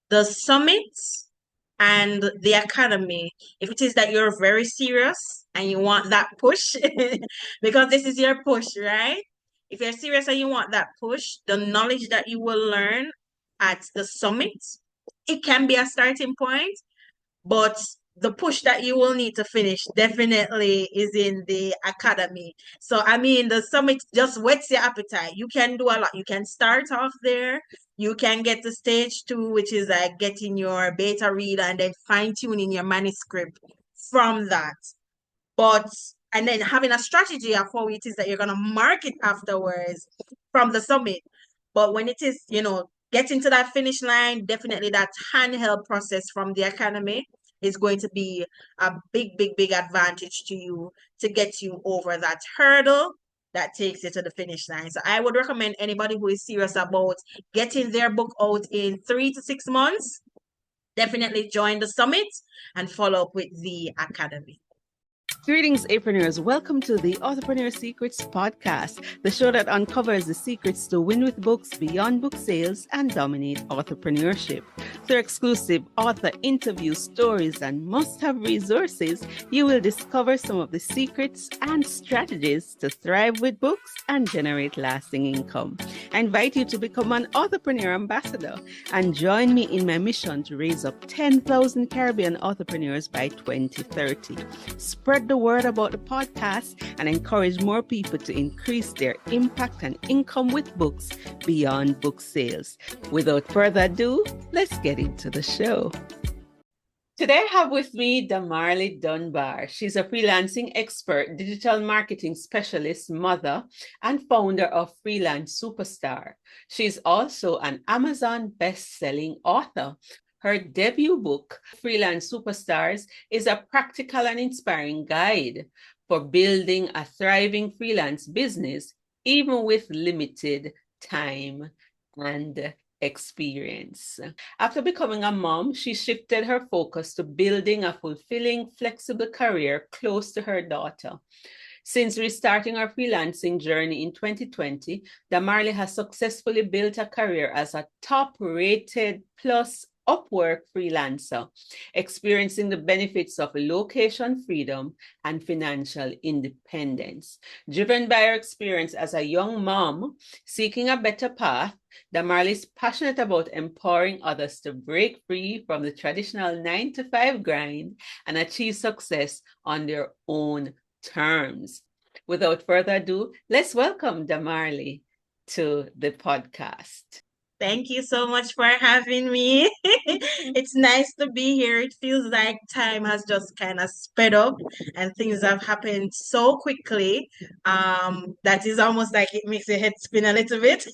the summits and the academy, if it is that you're very serious and you want that push, because this is your push, right? If you're serious and you want that push, the knowledge that you will learn at the summit, it can be a starting point, but the push that you will need to finish definitely is in the academy. So, I mean, the summit just whets your appetite. You can do a lot. You can start off there. You can get to stage two, which is like getting your beta reader and then fine tuning your manuscript from that. But, and then having a strategy of how it is that you're going to market afterwards from the summit. But when it is, getting to that finish line, definitely that handheld process from the academy is going to be a big, big, big advantage to you to get you over that hurdle that takes you to the finish line. So I would recommend anybody who is serious about getting their book out in 3 to 6 months, definitely join the summit and follow up with the academy. Greetings, Apreneurs. Welcome to the Authorpreneur Secrets podcast, the show that uncovers the secrets to win with books beyond book sales and dominate authorpreneurship. Through exclusive author interview stories and must-have resources, you will discover some of the secrets and strategies to thrive with books and generate lasting income. I invite you to become an Authorpreneur ambassador and join me in my mission to raise up 10,000 Caribbean entrepreneurs by 2030. Spread the word about the podcast and encourage more people to increase their impact and income with books beyond book sales. Without further ado, let's get into the show. Today I have with me Damarli Dunbar. She's a freelancing expert, digital marketing specialist, mother, and founder of Freelance Superstar. She's also an Amazon best-selling author. Her debut book, Freelance Superstars, is a practical and inspiring guide for building a thriving freelance business, even with limited time and experience. After becoming a mom, she shifted her focus to building a fulfilling, flexible career close to her daughter. Since restarting her freelancing journey in 2020, Damarli has successfully built a career as a top-rated plus Upwork freelancer, experiencing the benefits of location freedom and financial independence. Driven by her experience as a young mom seeking a better path, Damarli is passionate about empowering others to break free from the traditional 9-to-5 grind and achieve success on their own terms. Without further ado, let's welcome Damarli to the podcast. Thank you so much for having me. It's nice to be here. It feels like time has just kind of sped up and things have happened so quickly. That is almost like it makes your head spin a little bit.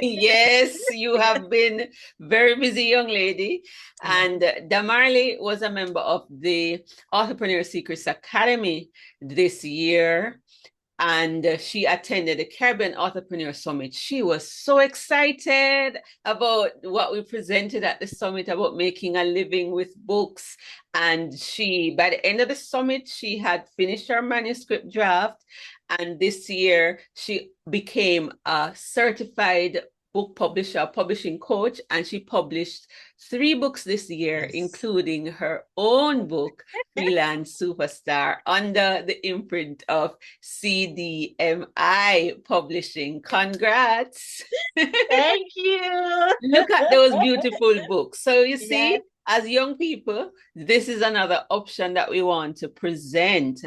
Yes, you have been very busy young lady. And Damarli was a member of the Authorpreneur Secret Academy this year. And she attended the Caribbean Authorpreneur Summit. She was so excited about what we presented at the summit about making a living with books. And by the end of the summit, she had finished her manuscript draft. And this year, she became a certified book publisher, publishing coach, and she published 3 books this year, including her own book, Freelance Superstar, under the imprint of CDMI Publishing. Congrats. Thank you. Look at those beautiful books. So you see, yes, as young people, this is another option that we want to present.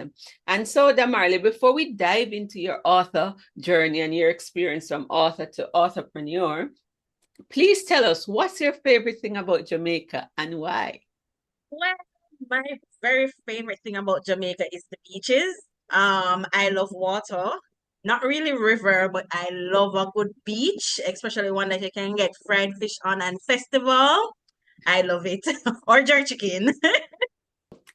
And so, Damarli, before we dive into your author journey and your experience from author to authorpreneur, please tell us, what's your favorite thing about Jamaica and why? Well, my very favorite thing about Jamaica is the beaches. I love water. Not really river, but I love a good beach, especially one that you can get fried fish on and festival. I love it. Or jerk chicken.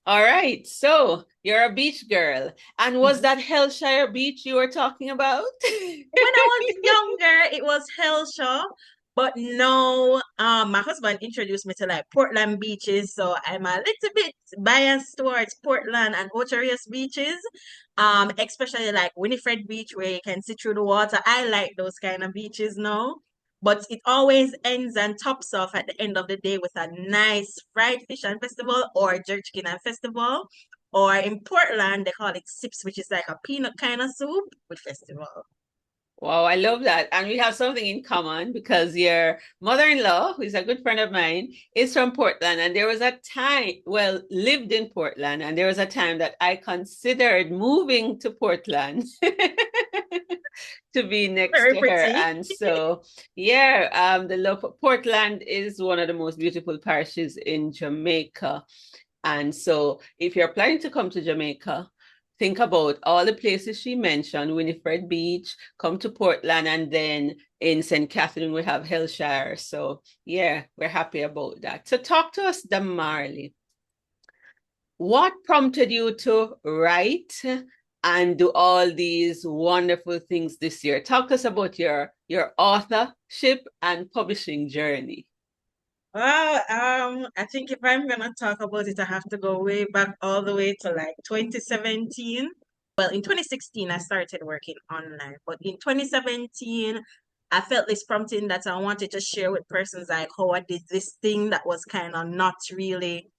All right. So you're a beach girl. And was that Hellshire Beach you were talking about? When I was younger, it was Hellshire. But no, my husband introduced me to like Portland beaches. So I'm a little bit biased towards Portland and Ocho Rios beaches. Especially like Winifred Beach where you can see through the water. I like those kind of beaches now. but it always ends and tops off at the end of the day with a nice fried fish and festival or jerk chicken and festival. Or in Portland, they call it sips, which is like a peanut kind of soup with festival. Wow, I love that. And we have something in common because your mother-in-law, who is a good friend of mine, is from Portland. And there was a time, well, lived in Portland, and there was a time that I considered moving to Portland to be next Very to her. pretty. And so, yeah, the love Portland is one of the most beautiful parishes in Jamaica. And so if you're planning to come to Jamaica, think about all the places she mentioned: Winifred Beach, come to Portland, and then in St. Catherine, we have Hillshire. So yeah, we're happy about that. So talk to us, Damarli. What prompted you to write and do all these wonderful things this year? Talk to us about your authorship and publishing journey. Well, I think if I'm gonna talk about it, I have to go way back all the way to like 2017. Well, in 2016, I started working online, but in 2017, I felt this prompting that I wanted to share with persons like how I did this thing that was kind of not really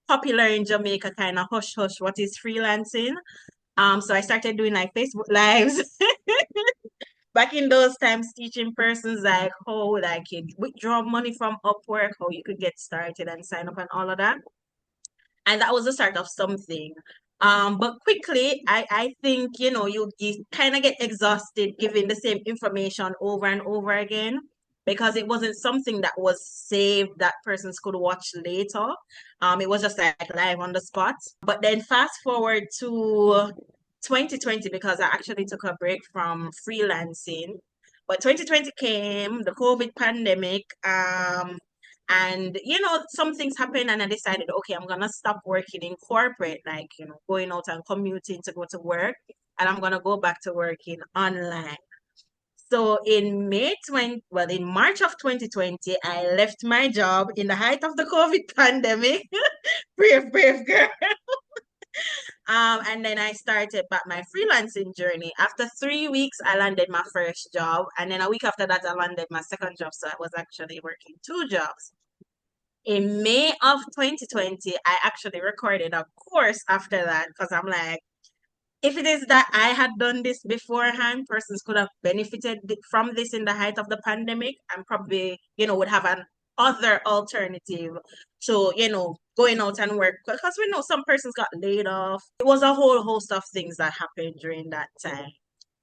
popular in Jamaica, kind of hush hush, what is freelancing. So I started doing like Facebook lives back in those times, teaching persons like how like you withdraw money from Upwork, how you could get started and sign up and all of that. And that was the start of something. But quickly, I think, you kind of get exhausted giving the same information over and over again because it wasn't something that was saved that persons could watch later. It was just like live on the spot. But then fast forward to 2020 because I actually took a break from freelancing. But 2020 came, the COVID pandemic, and some things happened and I decided, okay, I'm gonna stop working in corporate, like, going out and commuting to go to work, and I'm gonna go back to working online. So in March of 2020, I left my job in the height of the COVID pandemic. Brave, brave girl. And then I started back my freelancing journey. After 3 weeks, I landed my first job. And then a week after that, I landed my second job. So I was actually working two jobs. In May of 2020, I actually recorded a course after that because I'm like, if it is that I had done this beforehand, persons could have benefited from this in the height of the pandemic and probably, would have an other alternative to, going out and work. Because we know some persons got laid off. It was a whole host of things that happened during that time.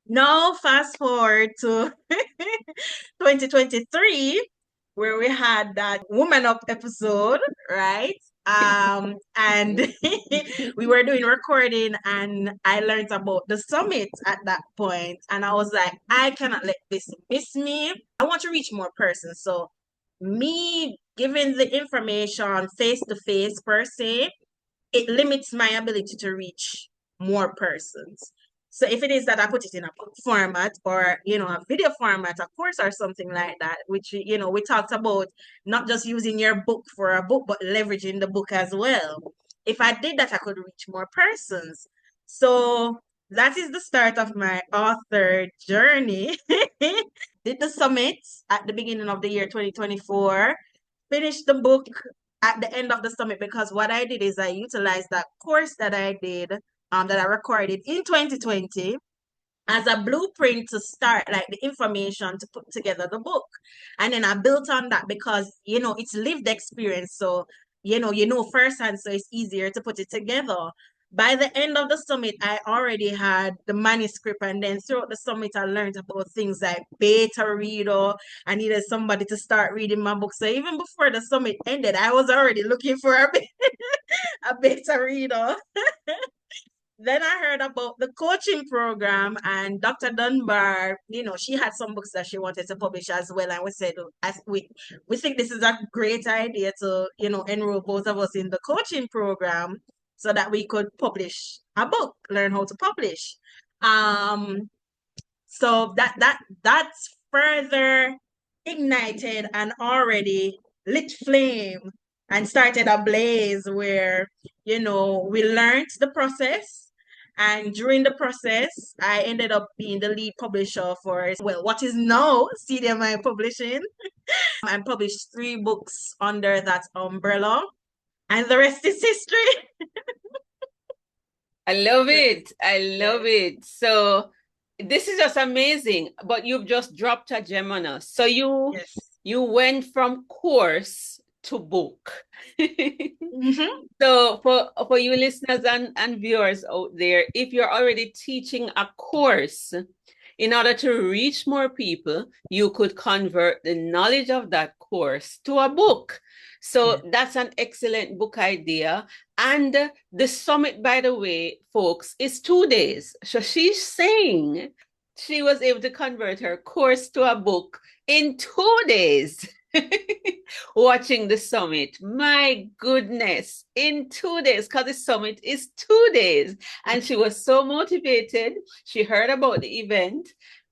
Now, fast forward to 2023, where we had that Woman Up episode, right? And we were doing recording, and I learned about the summit at that point, and I was like, I cannot let this miss me. I want to reach more persons. So, me giving the information face to face per se, it limits my ability to reach more persons. So if it is that I put it in a book format or, a video format, a course or something like that, which, we talked about not just using your book for a book, but leveraging the book as well. If I did that, I could reach more persons. So that is the start of my author journey. Did the summit at the beginning of the year 2024, finished the book at the end of the summit because what I did is I utilized that course that I did, that I recorded in 2020 as a blueprint to start like the information to put together the book. And then I built on that because, it's lived experience. So, firsthand, so it's easier to put it together. By the end of the summit, I already had the manuscript, and then throughout the summit, I learned about things like beta reader. I needed somebody to start reading my book. So even before the summit ended, I was already looking for a beta reader. Then I heard about the coaching program, and Dr. Dunbar, she had some books that she wanted to publish as well. And we said, we think this is a great idea to, enroll both of us in the coaching program so that we could publish a book, learn how to publish. So that's further ignited an already lit flame and started a blaze where, we learned the process. And during the process, I ended up being the lead publisher for, well, what is now CDMI Publishing, and published 3 books under that umbrella. And the rest is history. I love it. I love Yes. it. So this is just amazing, but you've just dropped a gem on us. So Yes. you went from course to book. Mm-hmm. So for you listeners and viewers out there, if you're already teaching a course, in order to reach more people, you could convert the knowledge of that course to a book. So that's an excellent book idea. And the summit, by the way, folks, is 2 days. So she's saying she was able to convert her course to a book in 2 days. Watching the summit. My goodness, in 2 days, because the summit is 2 days. And she was so motivated. She heard about the event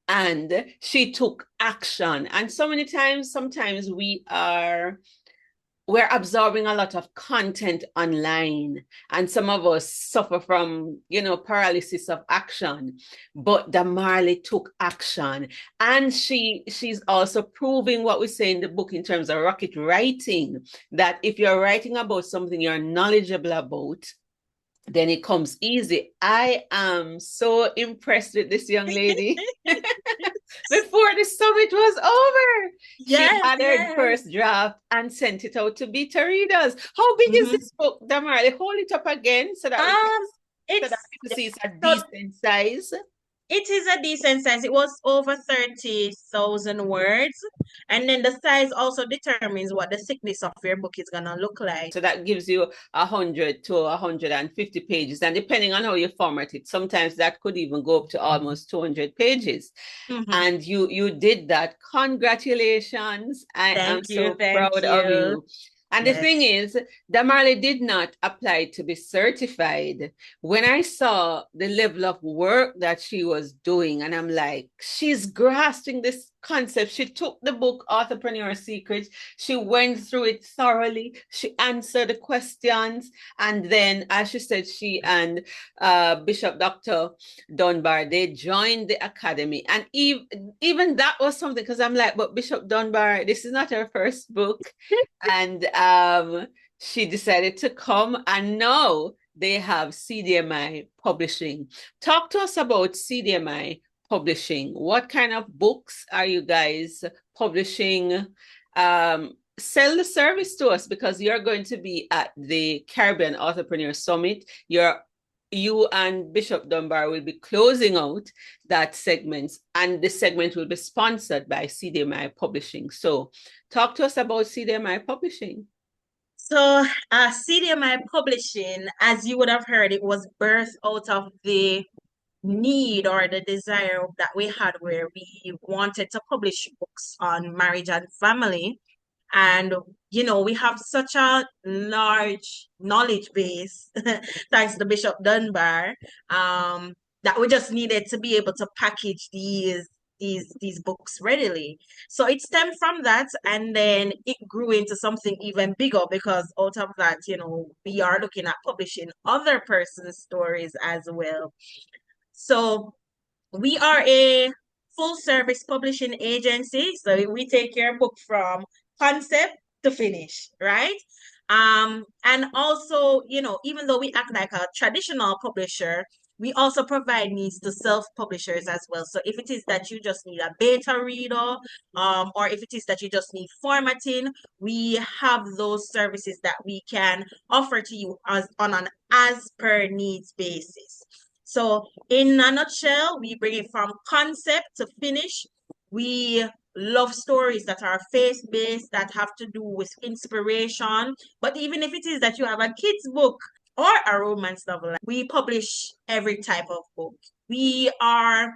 and she took action. And so many times, sometimes we're absorbing a lot of content online, and some of us suffer from paralysis of action. But Damarli took action, and she's also proving what we say in the book in terms of rocket writing, that if you're writing about something you're knowledgeable about, then it comes easy. I am so impressed with this young lady. Before the summit was over, she had her first draft and sent it out to beta readers. How big is this book, Damarli? Hold it up again so that we can see it's a decent size. It is a decent size. It was over 30,000 words. And then the size also determines what the thickness of your book is going to look like. So that gives you 100 to 150 pages. And depending on how you format it, sometimes that could even go up to almost 200 pages. And you did that. Congratulations. I am so proud of you. And the thing is, Damarli did not apply to be certified. When I saw the level of work that she was doing, and I'm like, she's grasping this concept. She took the book, Authorpreneur Secret. She went through it thoroughly. She answered the questions. And then, as she said, she and Bishop Dr. Dunbar, they joined the academy. And even that was something, because I'm like, but Bishop Dunbar, this is not her first book. And she decided to come, and now they have CDMI Publishing. Talk to us about CDMI Publishing. What kind of books are you guys publishing? Sell the service to us, because you're going to be at the Caribbean Authorpreneur Summit. You and Bishop Dunbar will be closing out that segment, and the segment will be sponsored by CDMI Publishing. So talk to us about CDMI Publishing. So CDMI Publishing, as you would have heard, it was birthed out of the need or the desire that we had, where we wanted to publish books on marriage and family. And, we have such a large knowledge base, thanks to Bishop Dunbar, that we just needed to be able to package these books readily. So it stemmed from that, and then it grew into something even bigger, because out of that, we are looking at publishing other person's stories as well. So we are a full service publishing agency. So we take your book from concept to finish, right? And also, even though we act like a traditional publisher, we also provide needs to self-publishers as well. So if it is that you just need a beta reader, or if it is that you just need formatting, we have those services that we can offer to you on an as per needs basis. So in a nutshell, we bring it from concept to finish. We love stories that are faith-based, that have to do with inspiration. But even if it is that you have a kid's book or a romance novel, we publish every type of book. We are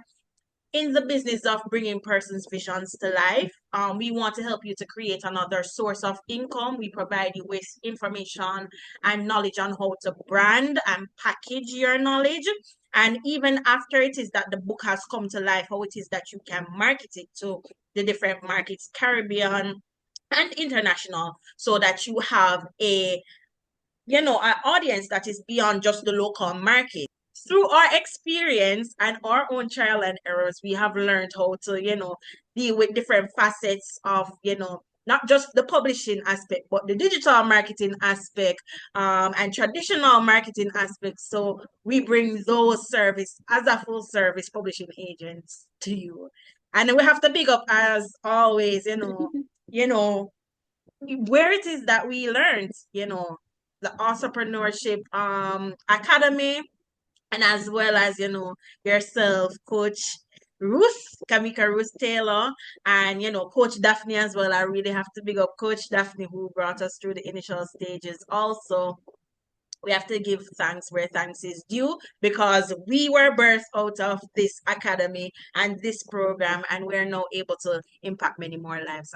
in the business of bringing persons' visions to life. We want to help you to create another source of income. We provide you with information and knowledge on how to brand and package your knowledge. And even after it is that the book has come to life, how it is that you can market it to the different markets, Caribbean and international, so that you have an audience that is beyond just the local market. through our experience and our own trial and errors, we have learned how to, deal with different facets of, not just the publishing aspect, but the digital marketing aspect, and traditional marketing aspects. So we bring those service as a full service publishing agents to you. And then we have to big up as always, you know, where it is that we learned, the entrepreneurship academy, and as well as yourself, Coach Ruth, Kamika Ruth Taylor, and Coach Daphne as well. I really have to big up Coach Daphne, who brought us through the initial stages. Also, we have to give thanks where thanks is due, because we were birthed out of this academy and this program, and we're now able to impact many more lives.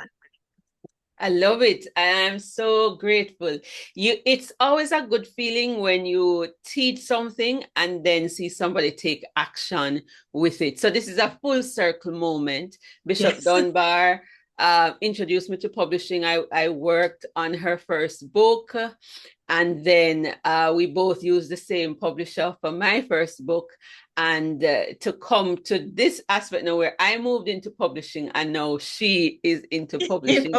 I love it. I am so grateful. It's always a good feeling when you teach something and then see somebody take action with it. So this is a full circle moment. Bishop Yes. Dunbar introduced me to publishing. I worked on her first book, and then we both used the same publisher for my first book. And to come to this aspect now where I moved into publishing and now she is into publishing.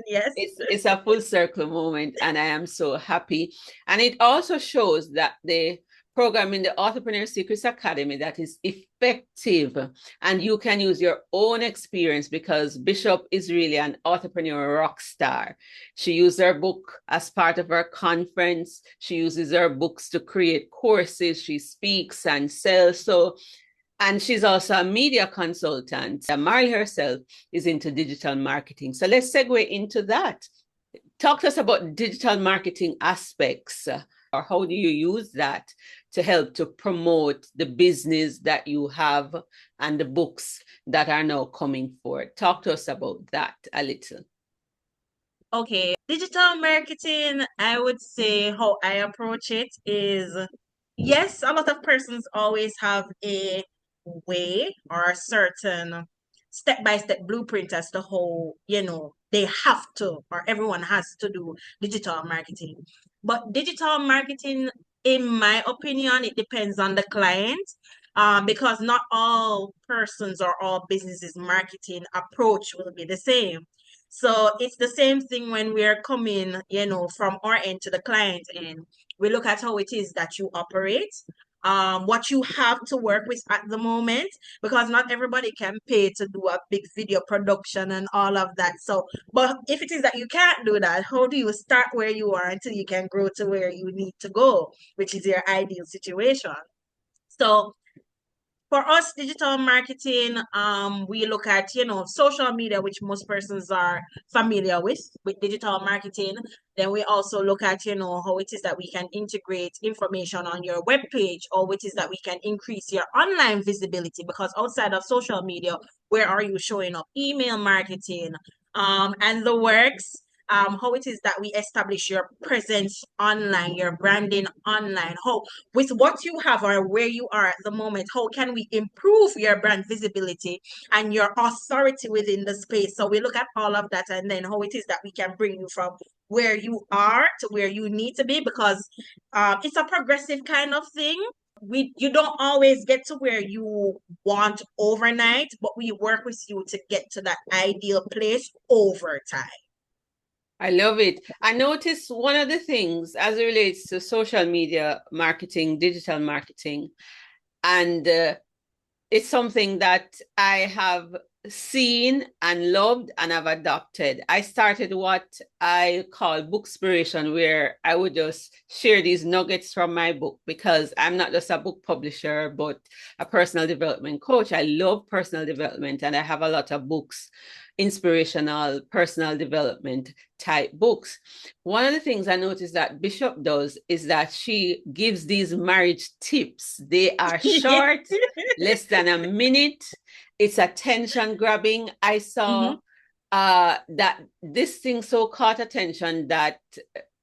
Yes. It's a full circle moment, and I am so happy. And it also shows that the program in the Authorpreneur Secret Academy, that is effective, and you can use your own experience, because Bishop is really an entrepreneur rock star. She used her book as part of her conference. She uses her books to create courses. She speaks and sells. And she's also a media consultant. Damarli herself is into digital marketing. So let's segue into that. Talk to us about digital marketing aspects, or how do you use that to help to promote the business that you have and the books that are now coming forward? Talk to us about that a little. Okay, digital marketing, I would say how I approach it is, yes, a lot of persons always have a way or a certain step-by-step blueprint as to how, they have to, or everyone has to do digital marketing. But digital marketing, in my opinion, it depends on the client, because not all persons or all businesses marketing approach will be the same. So it's the same thing when we're coming, from our end to the client end. We look at how it is that you operate, what you have to work with at the moment, because not everybody can pay to do a big video production and all of that. So, but if it is that you can't do that, how do you start where you are until you can grow to where you need to go, which is your ideal situation? So for us, digital marketing, we look at, social media, which most persons are familiar with digital marketing. Then we also look at, how it is that we can integrate information on your web page, or which is that we can increase your online visibility, because outside of social media, where are you showing up? Email marketing, and the works. How it is that we establish your presence online, your branding online, how with what you have or where you are at the moment, how can we improve your brand visibility and your authority within the space? So we look at all of that, and then how it is that we can bring you from where you are to where you need to be, because it's a progressive kind of thing. You don't always get to where you want overnight, but we work with you to get to that ideal place over time. I love it. I noticed one of the things as it relates to social media marketing, digital marketing, and it's something that I have seen and loved and have adopted. I started what I call Bookspiration, where I would just share these nuggets from my book, because I'm not just a book publisher, but a personal development coach. I love personal development, and I have a lot of books, inspirational personal development type books. One of the things I noticed that Bishop does is that she gives these marriage tips. They are short, less than a minute. It's attention grabbing. I saw that this thing so caught attention that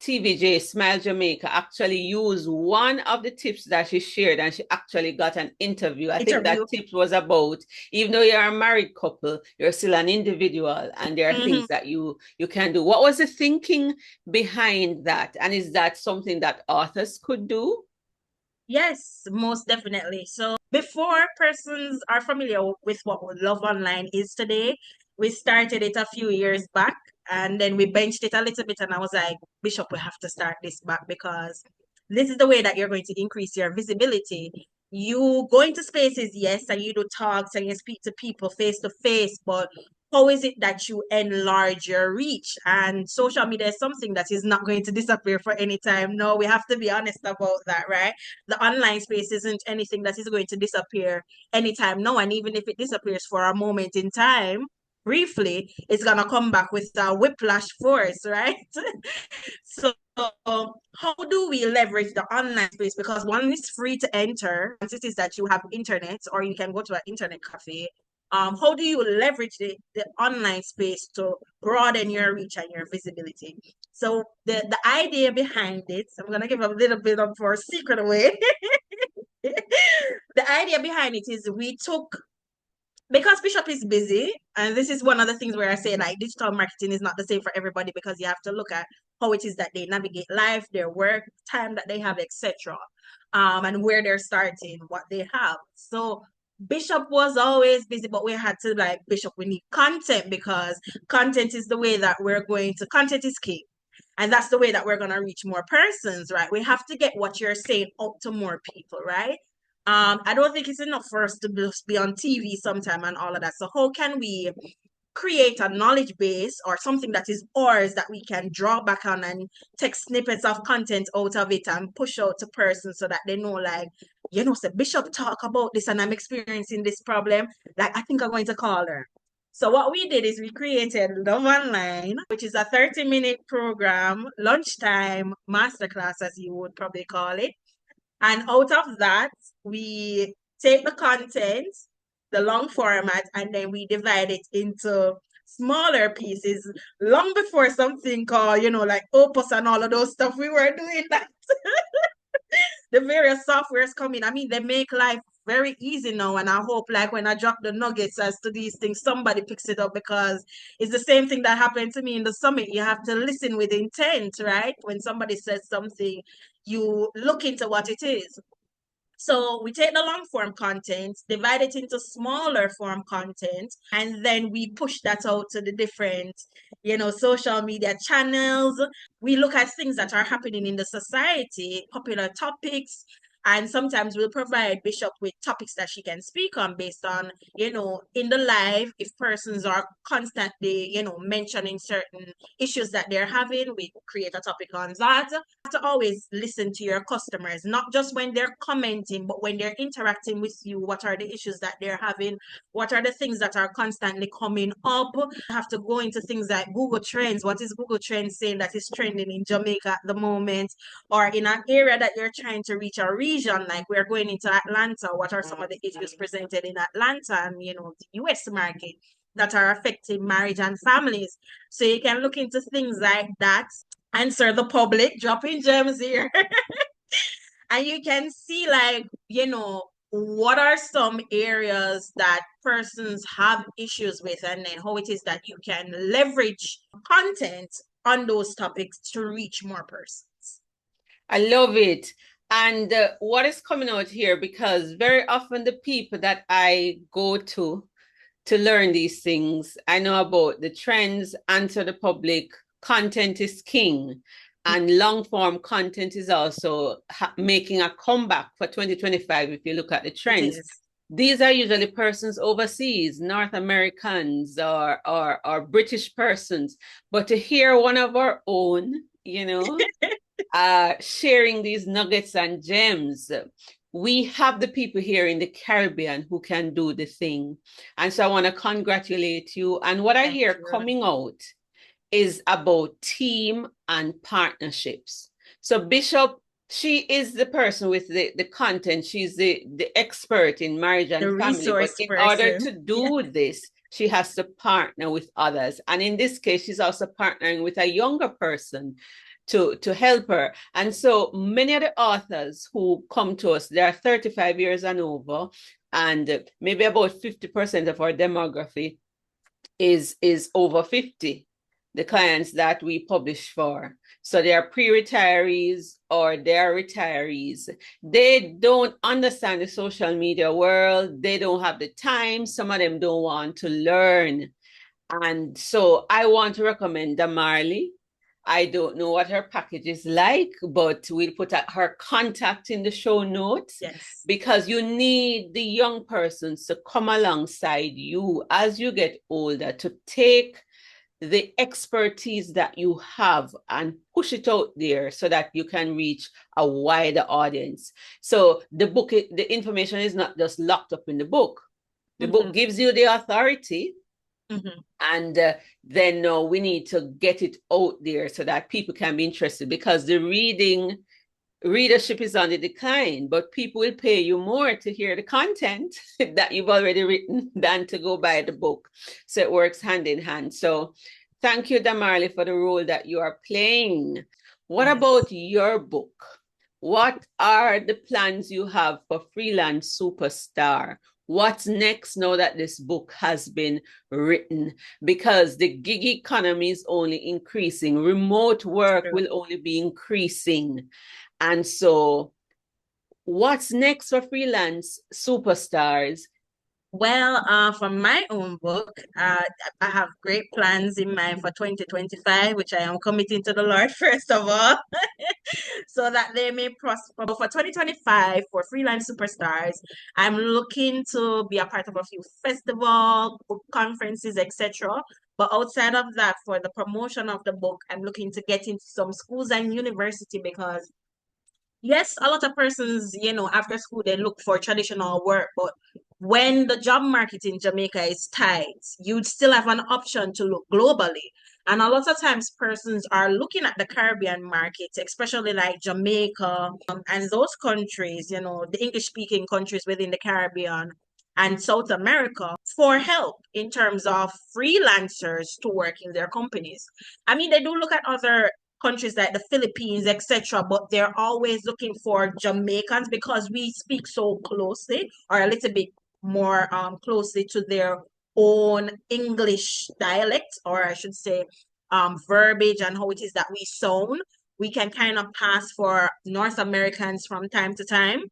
TVJ Smile Jamaica actually used one of the tips that she shared, and she actually got an interview. I think that tip was about, even though you're a married couple, you're still an individual, and there are things that you can do. What was the thinking behind that? And is that something that authors could do? Yes, most definitely. So before persons are familiar with what Love Online is today, we started it a few years back and then we benched it a little bit. And I was like, Bishop, we have to start this back because this is the way that you're going to increase your visibility. You go into spaces, yes, and you do talks and you speak to people face to face, but how is it that you enlarge your reach? And social media is something that is not going to disappear for any time. No, we have to be honest about that, right? The online space isn't anything that is going to disappear anytime now. And even if it disappears for a moment in time, briefly, it's gonna come back with a whiplash force, right? So how do we leverage the online space? Because one is free to enter, once it is that you have internet or you can go to an internet cafe. How do you leverage the online space to broaden your reach and your visibility? So the idea behind it, I'm gonna give a little bit of our secret away. The idea behind it is we took, because Bishop is busy, and this is one of the things where I say like digital marketing is not the same for everybody because you have to look at how it is that they navigate life, their work, time that they have, etc. And where they're starting, what they have. So Bishop was always busy, but we had to like, Bishop, we need content because content is the way that we're going to, content is key. And that's the way that we're going to reach more persons, right? We have to get what you're saying out to more people, right? I don't think it's enough for us to just be on TV sometime and all of that. So how can we create a knowledge base or something that is ours that we can draw back on and take snippets of content out of it and push out to persons so that they know, like, say Bishop talk about this and I'm experiencing this problem. Like, I think I'm going to call her. So what we did is we created Love Online, which is a 30-minute program, lunchtime masterclass, as you would probably call it. And out of that, we take the content, the long format, and then we divide it into smaller pieces long before something called, like Opus and all of those stuff. We were doing that. The various softwares coming. I mean, they make life very easy now. And I hope, like, when I drop the nuggets as to these things, somebody picks it up because it's the same thing that happened to me in the summit. You have to listen with intent, right? When somebody says something, you look into what it is. So we take the long form content, divide it into smaller form content, and then we push that out to the different, social media channels. We look at things that are happening in the society, popular topics, and sometimes we'll provide Bishop with topics that she can speak on based on, in the live, if persons are constantly, mentioning certain issues that they're having, we create a topic on that. You have to always listen to your customers, not just when they're commenting, but when they're interacting with you. What are the issues that they're having? What are the things that are constantly coming up? You have to go into things like Google Trends. What is Google Trends saying that is trending in Jamaica at the moment? Or in an area that you're trying to reach, a region, like we're going into Atlanta, what are some of the issues presented in Atlanta and, the US market that are affecting marriage and families? So you can look into things like that, answer the public, dropping gems here. And you can see, like, what are some areas that persons have issues with, and then how it is that you can leverage content on those topics to reach more persons. I love it. And what is coming out here, because very often the people that I go to learn these things, I know about the trends, answer the public, content is king. And long form content is also making a comeback for 2025. If you look at the trends, these are usually persons overseas, North Americans or British persons. But to hear one of our own, sharing these nuggets and gems, we have the people here in the Caribbean who can do the thing. And so I want to congratulate you. And what I hear coming out is about team and partnerships. So Bishop, she is the person with the content. She's the expert in marriage and family. But in order to do this, she has to partner with others. And in this case, she's also partnering with a younger person to help her. And so many of the authors who come to us, they are 35 years and over, and maybe about 50% of our demography is over 50. the clients that we publish for. So they are pre-retirees or they are retirees. They don't understand the social media world. They don't have the time. Some of them don't want to learn. And so I want to recommend Damarli. I don't know what her package is like, but we'll put her contact in the show notes. Yes. Because you need the young persons to come alongside you as you get older to take the expertise that you have and push it out there so that you can reach a wider audience. So the book, the information is not just locked up in the book. The book gives you the authority. And then we need to get it out there so that people can be interested, because the readership is on the decline, but people will pay you more to hear the content that you've already written than to go buy the book. So it works hand in hand. So thank you, Damarli, for the role that you are playing. What about your book? What are the plans you have for Freelance Superstar? What's next now that this book has been written? Because the gig economy is only increasing. Remote work will only be increasing. And so what's next for Freelance Superstars? Well, for my own book, I have great plans in mind for 2025, which I am committing to the Lord first of all, so that they may prosper. For 2025, for Freelance Superstars, I'm looking to be a part of a few festivals, book conferences, etc. But outside of that, for the promotion of the book, I'm looking to get into some schools and university, because yes, a lot of persons, after school, they look for traditional work, but when the job market in Jamaica is tight, you'd still have an option to look globally. And a lot of times persons are looking at the Caribbean market, especially like Jamaica, and those countries, the English speaking countries within the Caribbean and South America, for help in terms of freelancers to work in their companies. I mean, they do look at other countries like the Philippines, etc., but they're always looking for Jamaicans because we speak so closely, or a little bit more closely to their own English dialect, or I should say verbiage, and how it is that we sound. We can kind of pass for North Americans from time to time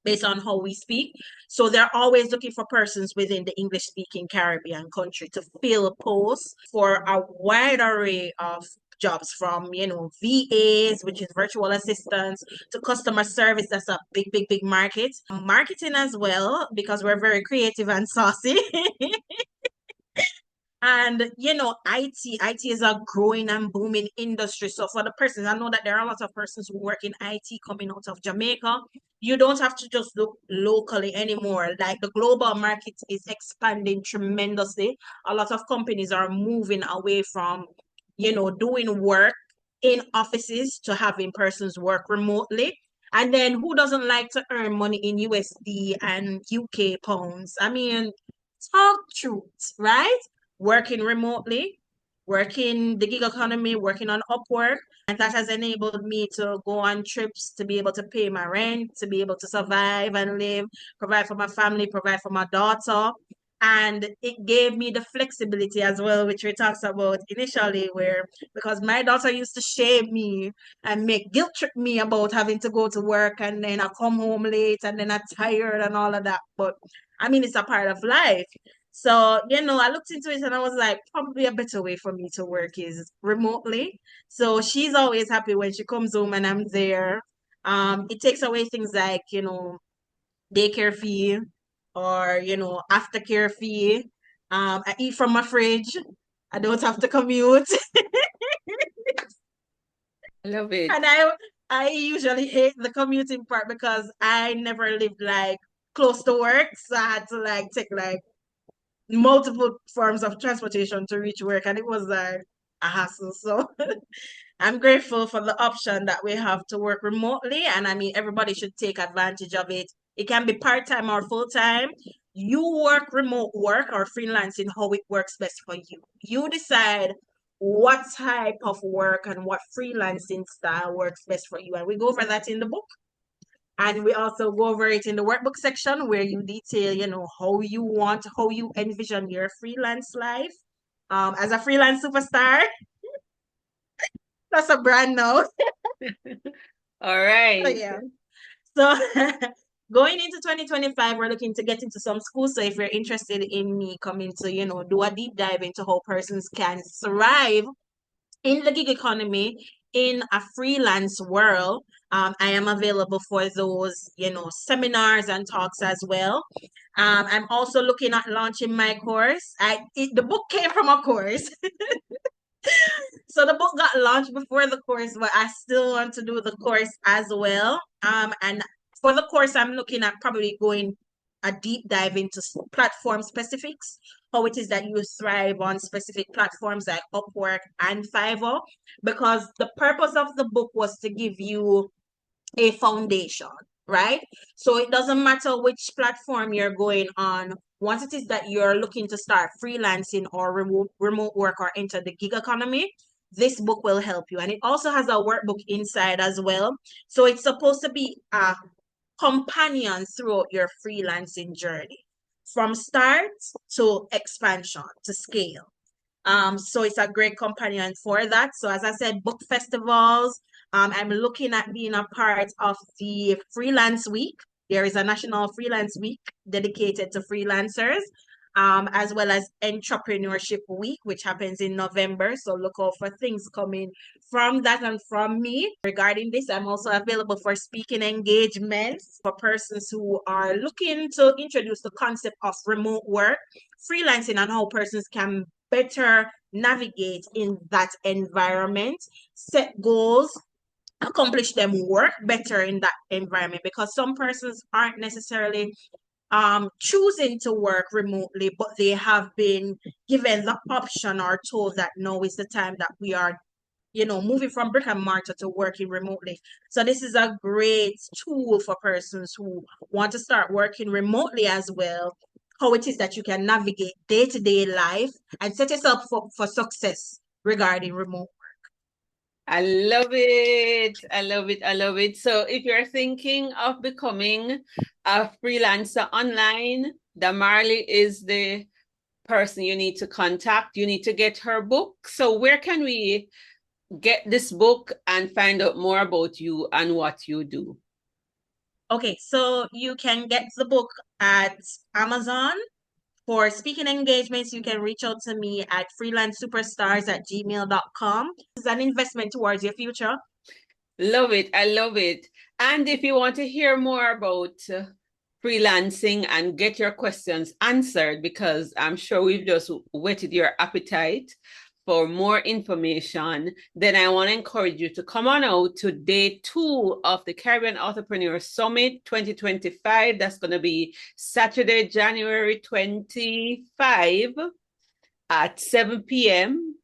based on how we speak. So they're always looking for persons within the English speaking Caribbean country to fill posts for a wide array of jobs, from VAs, which is virtual assistants, to customer service. That's a big, big, big market. Marketing as well, because we're very creative and saucy. And IT is a growing and booming industry. So for the persons, I know that there are a lot of persons who work in IT coming out of Jamaica. You don't have to just look locally anymore. Like, the global market is expanding tremendously. A lot of companies are moving away from, doing work in offices to having persons work remotely. And then who doesn't like to earn money in USD and UK pounds? I mean, talk truth, right? Working remotely, working the gig economy, working on Upwork. And that has enabled me to go on trips, to be able to pay my rent, to be able to survive and live, provide for my family, provide for my daughter. And it gave me the flexibility as well, which we talked about initially, where, because my daughter used to shame me and make guilt trip me about having to go to work, and then I come home late and then I'm tired and all of that. But I mean, it's a part of life. So, I looked into it and I was like, probably a better way for me to work is remotely. So she's always happy when she comes home and I'm there. It takes away things like, daycare fee, or, aftercare fee. I eat from my fridge. I don't have to commute. I love it. And I usually hate the commuting part because I never lived like close to work. So I had to like take like multiple forms of transportation to reach work, and it was like a hassle. So I'm grateful for the option that we have to work remotely, and I mean, everybody should take advantage of it. It can be part-time or full-time. You work remote work or freelancing how it works best for you. You decide what type of work and what freelancing style works best for you, and we go over that in the book. And we also go over it in the workbook section, where you detail, how you envision your freelance life. as a freelance superstar. That's a brand now. All So right. yeah. So going into 2025, we're looking to get into some schools. So if you're interested in me coming to, do a deep dive into how persons can thrive in the gig economy in a freelance world, I am available for those, seminars and talks as well. I'm also looking at launching my course. The book came from a course. So the book got launched before the course, but I still want to do the course as well. And for the course, I'm looking at probably going a deep dive into platform specifics, how it is that you thrive on specific platforms like Upwork and Fiverr, because the purpose of the book was to give you a foundation, right? So it doesn't matter which platform you're going on. Once it is that you're looking to start freelancing or remote work or enter the gig economy, this book will help you. And it also has a workbook inside as well. So it's supposed to be a companion throughout your freelancing journey from start to expansion to scale. So it's a great companion for that. So as I said, book festivals. I'm looking at being a part of the Freelance Week. There is a National Freelance Week dedicated to freelancers, as well as Entrepreneurship Week, which happens in November. So look out for things coming from that and from me. Regarding this, I'm also available for speaking engagements for persons who are looking to introduce the concept of remote work, freelancing, and how persons can better navigate in that environment, set goals, accomplish them, work better in that environment, because some persons aren't necessarily choosing to work remotely, but they have been given the option or told that now is the time that we are moving from brick and mortar to working remotely. So this is a great tool for persons who want to start working remotely as well, how it is that you can navigate day-to-day life and set yourself up for success regarding remote. I love it. I love it. I love it. So if you're thinking of becoming a freelancer online, Damarli is the person you need to contact. You need to get her book. So where can we get this book and find out more about you and what you do? Okay, so you can get the book at Amazon. For speaking engagements, you can reach out to me at freelancesuperstars@gmail.com. It's an investment towards your future. Love it. I love it. And if you want to hear more about freelancing and get your questions answered, because I'm sure we've just whetted your appetite for more information, then I want to encourage you to come on out to day 2 of the Caribbean Authorpreneur Summit 2025. That's going to be Saturday, January 25 at 7 p.m.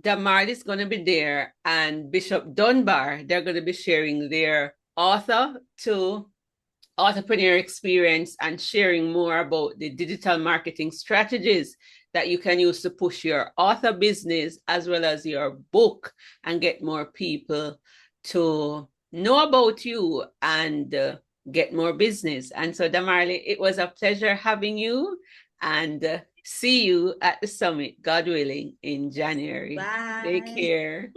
Damarli is going to be there, and Bishop Dunbar. They're going to be sharing their author to entrepreneur experience and sharing more about the digital marketing strategies that you can use to push your author business as well as your book and get more people to know about you and get more business. And so, Damarli, it was a pleasure having you, and see you at the summit, God willing, in January. Bye. Take care.